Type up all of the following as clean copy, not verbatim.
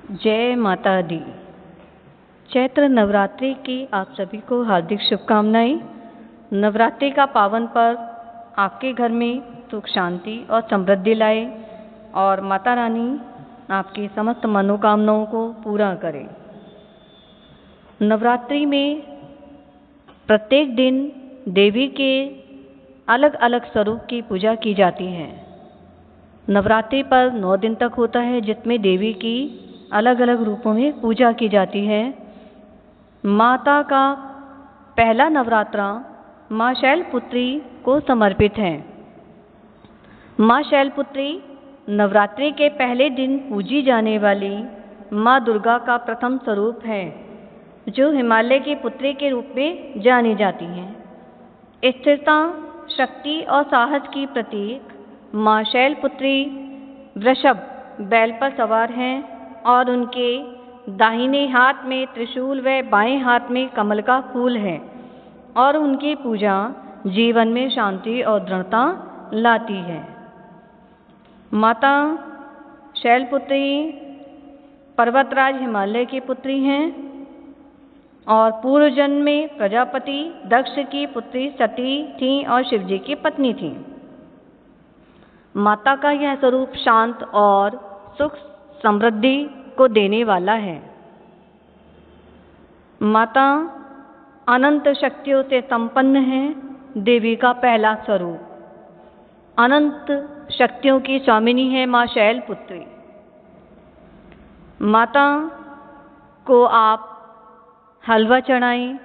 जय माता दी। चैत्र नवरात्रि की आप सभी को हार्दिक शुभकामनाएं। नवरात्रि का पावन पर्व आपके घर में सुख शांति और समृद्धि लाए और माता रानी आपकी समस्त मनोकामनाओं को पूरा करे। नवरात्रि में प्रत्येक दिन देवी के अलग अलग स्वरूप की पूजा की जाती है। नवरात्रि पर्व 9 दिन तक होता है, जिसमें देवी की अलग अलग रूपों में पूजा की जाती है। माता का पहला नवरात्रा माँ शैलपुत्री को समर्पित है। माँ शैलपुत्री नवरात्रि के पहले दिन पूजी जाने वाली माँ दुर्गा का प्रथम स्वरूप है, जो हिमालय की पुत्री के रूप में जानी जाती हैं। स्थिरता, शक्ति और साहस की प्रतीक माँ शैलपुत्री वृषभ बैल पर सवार हैं और उनके दाहिने हाथ में त्रिशूल व बाएं हाथ में कमल का फूल है और उनकी पूजा जीवन में शांति और दृढ़ता लाती है। माता शैलपुत्री पर्वतराज हिमालय की पुत्री हैं और पूर्व जन्म में प्रजापति दक्ष की पुत्री सती थीं और शिवजी की पत्नी थीं। माता का यह स्वरूप शांत और सुख समृद्धि को देने वाला है। माता अनंत शक्तियों से संपन्न है। देवी का पहला स्वरूप अनंत शक्तियों की स्वामिनी है माँ शैलपुत्री। माता को आप हलवा चढ़ाएं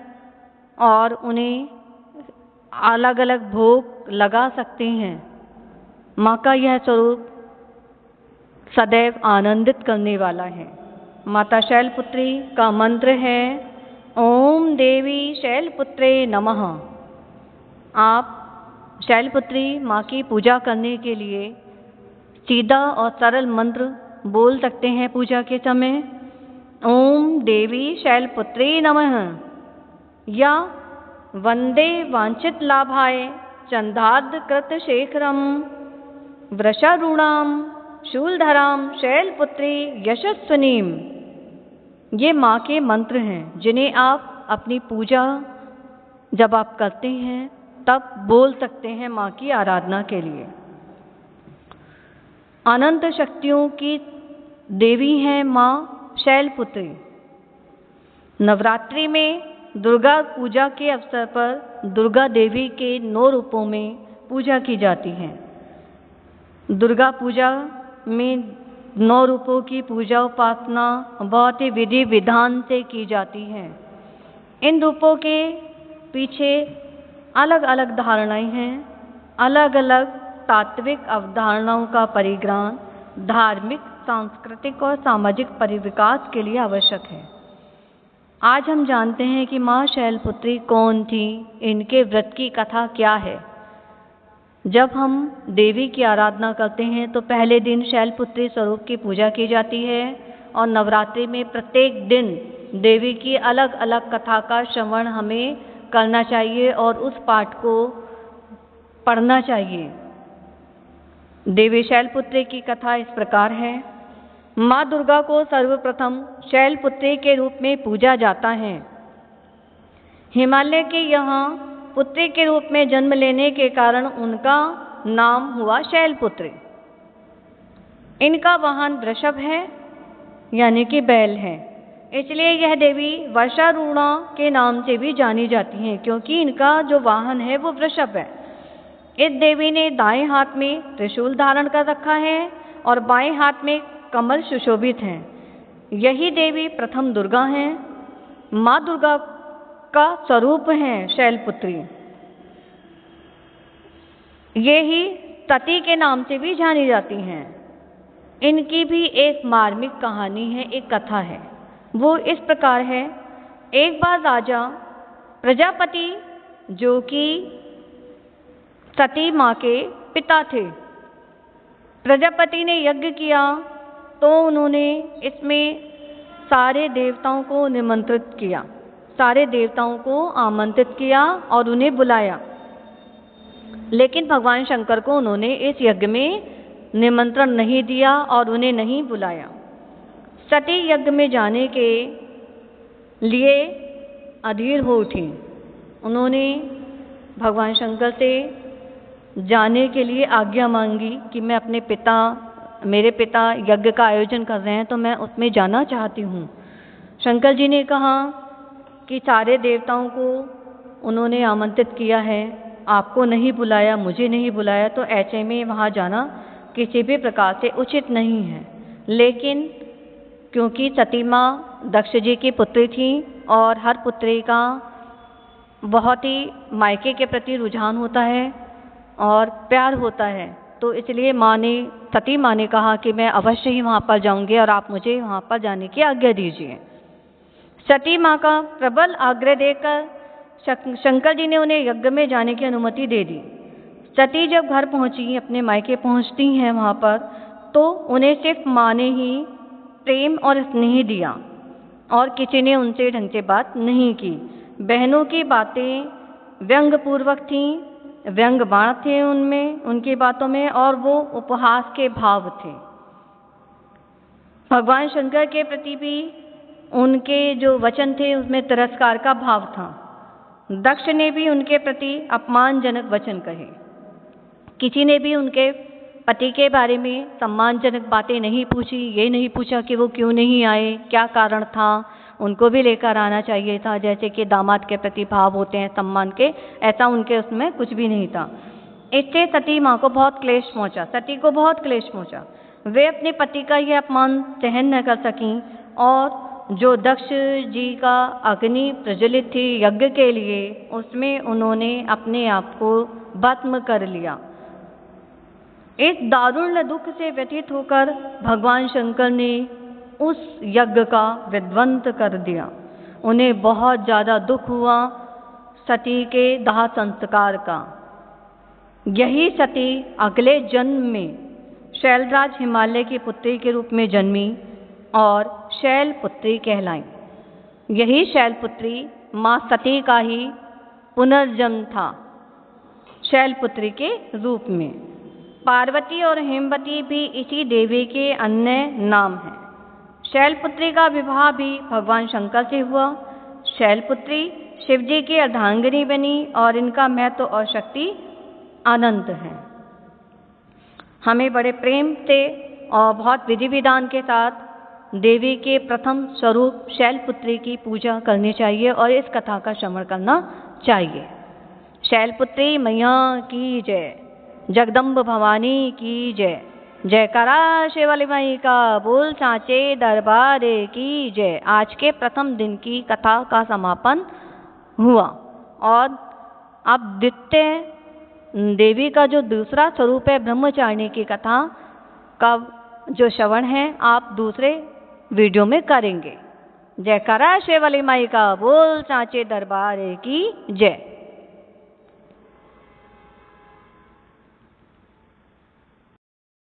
और उन्हें अलग अलग भोग लगा सकते हैं। माँ का यह स्वरूप सदैव आनंदित करने वाला है। माता शैलपुत्री का मंत्र है ओम देवी शैलपुत्रे नमः। आप शैलपुत्री माँ की पूजा करने के लिए सीधा और सरल मंत्र बोल सकते हैं पूजा के समय। ओम देवी शैलपुत्रे नमः या वंदे वांछित लाभाय चंदाद कृत शेखरम वृषारूणाम शूलधराम शैलपुत्री यशस्विनीम। ये माँ के मंत्र हैं जिन्हें आप अपनी पूजा जब आप करते हैं तब बोल सकते हैं माँ की आराधना के लिए। अनंत शक्तियों की देवी हैं माँ शैलपुत्री। नवरात्रि में दुर्गा पूजा के अवसर पर दुर्गा देवी के 9 रूपों में पूजा की जाती है। दुर्गा पूजा में 9 रूपों की पूजा उपासना बहुत ही विधि विधान से की जाती है। इन रूपों के पीछे अलग अलग धारणाएं हैं। अलग अलग तात्विक अवधारणाओं का परिज्ञान धार्मिक, सांस्कृतिक और सामाजिक परिविकास के लिए आवश्यक है। आज हम जानते हैं कि माँ शैलपुत्री कौन थी, इनके व्रत की कथा क्या है। जब हम देवी की आराधना करते हैं तो पहले दिन शैलपुत्री स्वरूप की पूजा की जाती है और नवरात्रि में प्रत्येक दिन देवी की अलग अलग कथा का श्रवण हमें करना चाहिए और उस पाठ को पढ़ना चाहिए। देवी शैलपुत्री की कथा इस प्रकार है। माँ दुर्गा को सर्वप्रथम शैलपुत्री के रूप में पूजा जाता है। हिमालय के यहाँ पुत्री के रूप में जन्म लेने के कारण उनका नाम हुआ शैलपुत्री। इनका वाहन वृषभ है यानी कि बैल है, इसलिए यह देवी वर्षारूणा के नाम से भी जानी जाती हैं, क्योंकि इनका जो वाहन है वो वृषभ है। इस देवी ने दाएं हाथ में त्रिशूल धारण कर रखा है और बाएं हाथ में कमल सुशोभित हैं। यही देवी प्रथम दुर्गा हैं। माँ दुर्गा का स्वरूप है शैलपुत्री। ये ही सती के नाम से भी जानी जाती हैं। इनकी भी एक मार्मिक कहानी है, एक कथा है। वो इस प्रकार है। एक बार राजा प्रजापति, जो कि सती माँ के पिता थे, प्रजापति ने यज्ञ किया तो उन्होंने इसमें सारे देवताओं को निमंत्रित किया, सारे देवताओं को आमंत्रित किया और उन्हें बुलाया। लेकिन भगवान शंकर को उन्होंने इस यज्ञ में निमंत्रण नहीं दिया और उन्हें नहीं बुलाया। सती यज्ञ में जाने के लिए अधीर हो उठी। उन्होंने भगवान शंकर से जाने के लिए आज्ञा मांगी कि मैं अपने मेरे पिता यज्ञ का आयोजन कर रहे हैं तो मैं उसमें जाना चाहती हूँ। शंकर जी ने कहा कि सारे देवताओं को उन्होंने आमंत्रित किया है, आपको नहीं बुलाया, मुझे नहीं बुलाया, तो ऐसे में वहाँ जाना किसी भी प्रकार से उचित नहीं है। लेकिन क्योंकि सती माँ दक्ष जी की पुत्री थी और हर पुत्री का बहुत ही मायके के प्रति रुझान होता है और प्यार होता है, तो इसलिए सती माँ ने कहा कि मैं अवश्य ही वहाँ पर जाऊँगी और आप मुझे वहाँ पर जाने की आज्ञा दीजिए। सती माँ का प्रबल आग्रह देकर शंकर जी ने उन्हें यज्ञ में जाने की अनुमति दे दी। सती जब घर पहुँची, अपने मायके पहुँचती हैं वहाँ पर, तो उन्हें सिर्फ माँ ने ही प्रेम और स्नेह दिया और किसी ने उनसे ढंग से बात नहीं की। बहनों की बातें व्यंग्यपूर्वक थीं, व्यंग बाण थे उनमें, उनकी बातों में, और वो उपहास के भाव थे। भगवान शंकर के प्रति भी उनके जो वचन थे उसमें तिरस्कार का भाव था। दक्ष ने भी उनके प्रति अपमानजनक वचन कहे। किसी ने भी उनके पति के बारे में सम्मानजनक बातें नहीं पूछी। ये नहीं पूछा कि वो क्यों नहीं आए, क्या कारण था, उनको भी लेकर आना चाहिए था, जैसे कि दामाद के प्रति भाव होते हैं सम्मान के, ऐसा उनके उसमें कुछ भी नहीं था। इससे सती माँ को बहुत क्लेश पहुँचा, सती को बहुत क्लेश पहुँचा। वे अपने पति का यह अपमान सहन न कर सकीं और जो दक्ष जी का अग्नि प्रज्वलित थी यज्ञ के लिए, उसमें उन्होंने अपने आप को भस्म कर लिया। इस दारुण दुख से व्यथित होकर भगवान शंकर ने उस यज्ञ का विध्वंस कर दिया। उन्हें बहुत ज़्यादा दुख हुआ सती के दाह संस्कार का। यही सती अगले जन्म में शैलराज हिमालय की पुत्री के रूप में जन्मी और शैलपुत्री कहलाई। यही शैलपुत्री माँ सती का ही पुनर्जन्म था शैलपुत्री के रूप में। पार्वती और हेमवती भी इसी देवी के अन्य नाम हैं। शैलपुत्री का विवाह भी भगवान शंकर से हुआ। शैलपुत्री शिवजी की अर्धांगिनी बनी और इनका महत्व और शक्ति अनंत है। हमें बड़े प्रेम से और बहुत विधि विधान के साथ देवी के प्रथम स्वरूप शैलपुत्री की पूजा करनी चाहिए और इस कथा का श्रवण करना चाहिए। शैलपुत्री मैया की जय, जगदम्ब भवानी की जय, जयकारा शेवाली माई का, बोल सांचे दरबार की जय। आज के प्रथम दिन की कथा का समापन हुआ और अब द्वितीय देवी का जो दूसरा स्वरूप है ब्रह्मचारिणी की कथा का जो श्रवण है आप दूसरे वीडियो में करेंगे। जयकारा शेवाली माई का, बोल सांचे दरबार की जय।